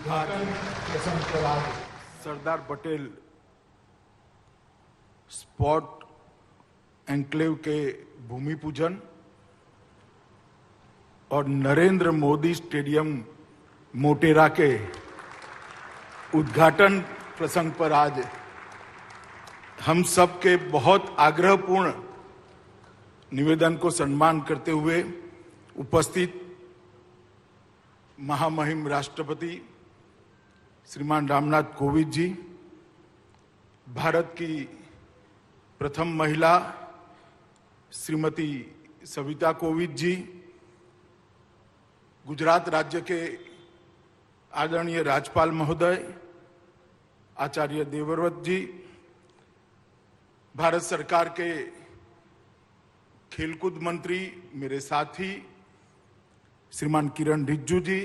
उद्घाटन प्रसंग पर आज सरदार पटेल स्पोर्ट एन्क्लेव के भूमि पूजन और नरेंद्र मोदी स्टेडियम मोटेरा के उद्घाटन प्रसंग पर आज हम सब के बहुत आग्रहपूर्ण निवेदन को सम्मान करते हुए उपस्थित महामहिम राष्ट्रपति श्रीमान रामनाथ कोविंद जी, भारत की प्रथम महिला श्रीमती सविता कोविंद जी, गुजरात राज्य के आदरणीय राज्यपाल महोदय आचार्य देवव्रत जी, भारत सरकार के खेलकूद मंत्री मेरे साथी श्रीमान किरण रिजिजू जी,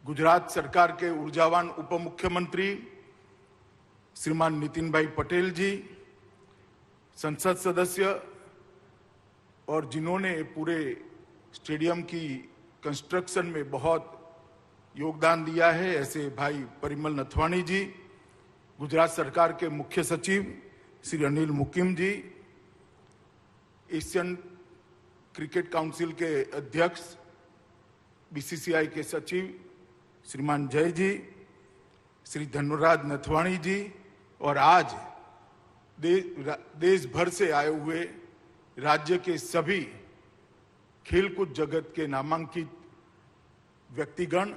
गुजरात सरकार के ऊर्जावान उप मुख्यमंत्री श्रीमान नितिन भाई पटेल जी, संसद सदस्य और जिन्होंने पूरे स्टेडियम की कंस्ट्रक्शन में बहुत योगदान दिया है, ऐसे भाई परिमल नथवाणी जी, गुजरात सरकार के मुख्य सचिव श्री अनिल मुकिम जी, एशियन क्रिकेट काउंसिल के अध्यक्ष बीसीसीआई के सचिव श्रीमान जय जी, श्री धनुराज नथवाणी जी और आज देश भर से आए हुए राज्य के सभी खेलकूद जगत के नामांकित व्यक्तिगण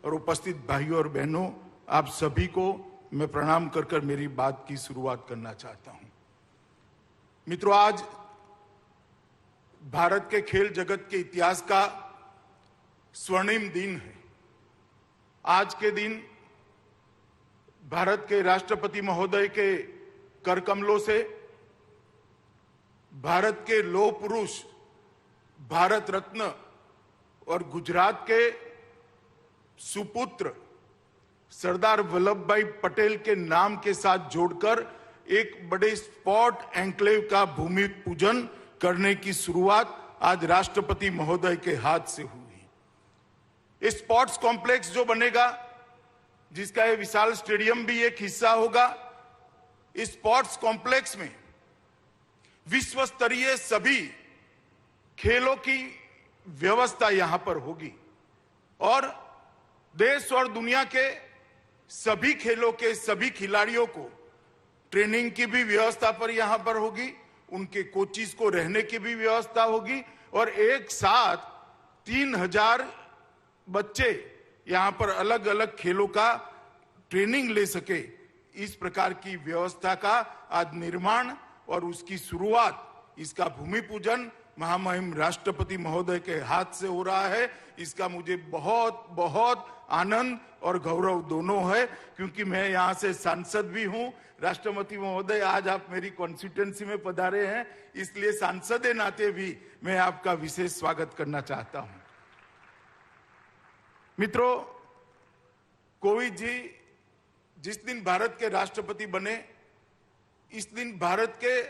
और उपस्थित भाइयों और बहनों, आप सभी को मैं प्रणाम कर मेरी बात की शुरुआत करना चाहता हूं। मित्रों, आज भारत के खेल जगत के इतिहास का स्वर्णिम दिन है। आज के दिन भारत के राष्ट्रपति महोदय के कर कमलों से भारत के लौह पुरुष, भारत रत्न और गुजरात के सुपुत्र सरदार वल्लभ भाई पटेल के नाम के साथ जोड़कर एक बड़े स्पोर्ट एन्क्लेव का भूमि पूजन करने की शुरुआत आज राष्ट्रपति महोदय के हाथ से हुई। स्पोर्ट्स कॉम्प्लेक्स जो बनेगा, जिसका ये विशाल स्टेडियम भी एक हिस्सा होगा, इस स्पोर्ट्स कॉम्प्लेक्स में विश्व स्तरीय सभी खेलों की व्यवस्था यहां पर होगी और देश और दुनिया के सभी खेलों के सभी खिलाड़ियों को ट्रेनिंग की भी व्यवस्था पर यहां पर होगी, उनके कोचिज को रहने की भी व्यवस्था होगी और एक साथ 3000 बच्चे यहां पर अलग अलग खेलों का ट्रेनिंग ले सके, इस प्रकार की व्यवस्था का आज निर्माण और उसकी शुरुआत, इसका भूमि पूजन महामहिम राष्ट्रपति महोदय के हाथ से हो रहा है। इसका मुझे बहुत बहुत आनंद और गौरव दोनों है, क्योंकि मैं यहां से सांसद भी हूं। राष्ट्रपति महोदय, आज आप मेरी कॉन्स्टिट्यूएंसी में पधारे हैं, इसलिए सांसद के नाते भी मैं आपका विशेष स्वागत करना चाहता हूं। मित्रों, कोविंद जी जिस दिन भारत के राष्ट्रपति बने, इस दिन भारत के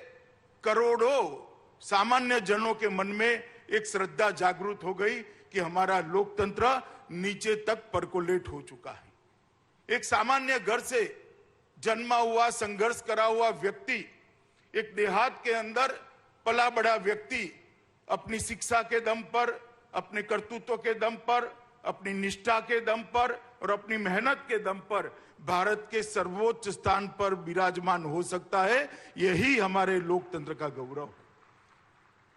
करोड़ों सामान्य जनों के मन में एक श्रद्धा जागृत हो गई कि हमारा लोकतंत्र नीचे तक परकोलेट हो चुका है। एक सामान्य घर से जन्मा हुआ, संघर्ष करा हुआ व्यक्ति, एक देहात के अंदर पला बड़ा व्यक्ति अपनी शिक्षा के दम पर, अपने कर्तृत्व के दम पर, अपनी निष्ठा के दम पर और अपनी मेहनत के दम पर भारत के सर्वोच्च स्थान पर विराजमान हो सकता है। यही हमारे लोकतंत्र का गौरव है।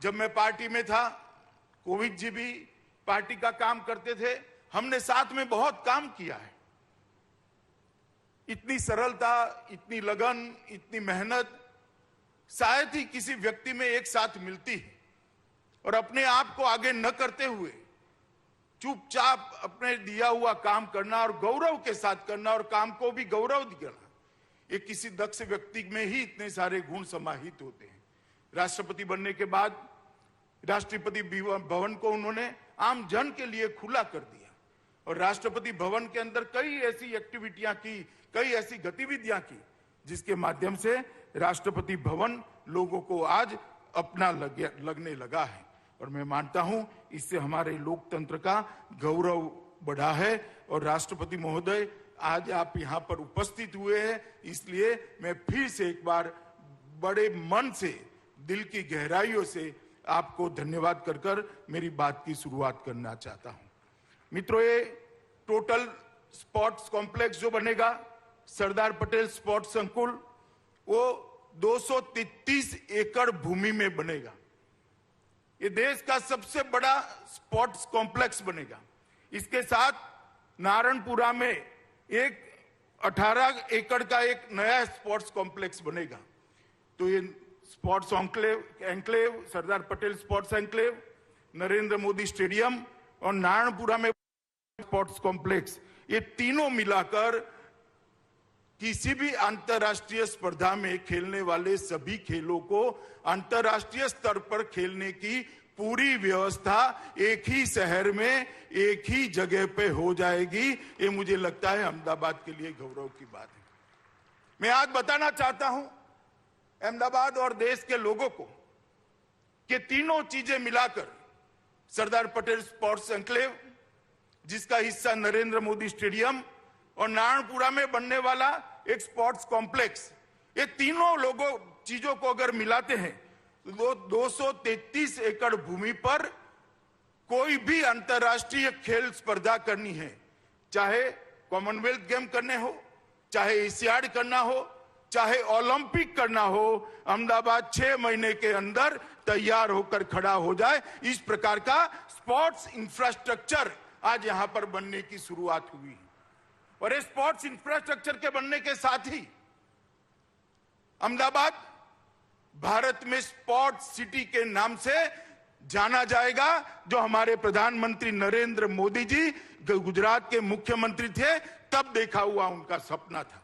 जब मैं पार्टी में था, कोविंद जी भी पार्टी का काम करते थे, हमने साथ में बहुत काम किया है। इतनी सरलता, इतनी लगन, इतनी मेहनत शायद ही किसी व्यक्ति में एक साथ मिलती है। और अपने आप को आगे न करते हुए चुपचाप अपने दिया हुआ काम करना और गौरव के साथ करना और काम को भी गौरव देना, ये किसी दक्ष व्यक्ति में ही इतने सारे गुण समाहित होते हैं। राष्ट्रपति बनने के बाद राष्ट्रपति भवन को उन्होंने आम जन के लिए खुला कर दिया और राष्ट्रपति भवन के अंदर कई ऐसी एक्टिविटियां की, कई ऐसी गतिविधियां की, जिसके माध्यम से राष्ट्रपति भवन लोगों को आज अपना लगने लगा है। और मैं मानता हूं इससे हमारे लोकतंत्र का गौरव बढ़ा है। और राष्ट्रपति महोदय, आज आप यहाँ पर उपस्थित हुए हैं, इसलिए मैं फिर से एक बार बड़े मन से, दिल की गहराइयों से आपको धन्यवाद कर मेरी बात की शुरुआत करना चाहता हूं। मित्रों, ये टोटल स्पोर्ट्स कॉम्प्लेक्स जो बनेगा, सरदार पटेल स्पोर्ट्स संकुल, वो 233 एकड़ भूमि में बनेगा। ये देश का सबसे बड़ा स्पोर्ट्स कॉम्प्लेक्स बनेगा। इसके साथ नारायणपुरा में एक 18 एकड़ का एक नया स्पोर्ट्स कॉम्प्लेक्स बनेगा। तो ये sports enclave, Sardar Patel sports enclave, Narendra Modi stadium और नारायणपुरा में स्पोर्ट्स कॉम्प्लेक्स, ये तीनों मिलाकर किसी भी अंतर्राष्ट्रीय स्पर्धा में खेलने वाले सभी खेलों को अंतर्राष्ट्रीय स्तर पर खेलने की पूरी व्यवस्था एक ही शहर में, एक ही जगह पे हो जाएगी। ये मुझे लगता है अहमदाबाद के लिए गौरव की बात है। मैं आज बताना चाहता हूं अहमदाबाद और देश के लोगों को कि तीनों चीजें मिलाकर सरदार पटेल स्पोर्ट्स एन्क्लेव, जिसका हिस्सा नरेंद्र मोदी स्टेडियम और नारायणपुरा में बनने वाला एक स्पोर्ट्स कॉम्प्लेक्स, ये तीनों चीजों को अगर मिलाते हैं तो 233 एकड़ भूमि पर कोई भी अंतर्राष्ट्रीय खेल स्पर्धा करनी है, चाहे कॉमनवेल्थ गेम करने हो, चाहे एशियाड करना हो, चाहे ओलंपिक करना हो, अहमदाबाद 6 महीने के अंदर तैयार होकर खड़ा हो जाए। इस प्रकार का स्पोर्ट्स इंफ्रास्ट्रक्चर आज यहां पर बनने की शुरुआत हुई है। और इस स्पोर्ट्स इंफ्रास्ट्रक्चर के बनने के साथ ही अहमदाबाद भारत में स्पोर्ट्स सिटी के नाम से जाना जाएगा, जो हमारे प्रधानमंत्री नरेंद्र मोदी जी गुजरात के मुख्यमंत्री थे तब देखा हुआ उनका सपना था।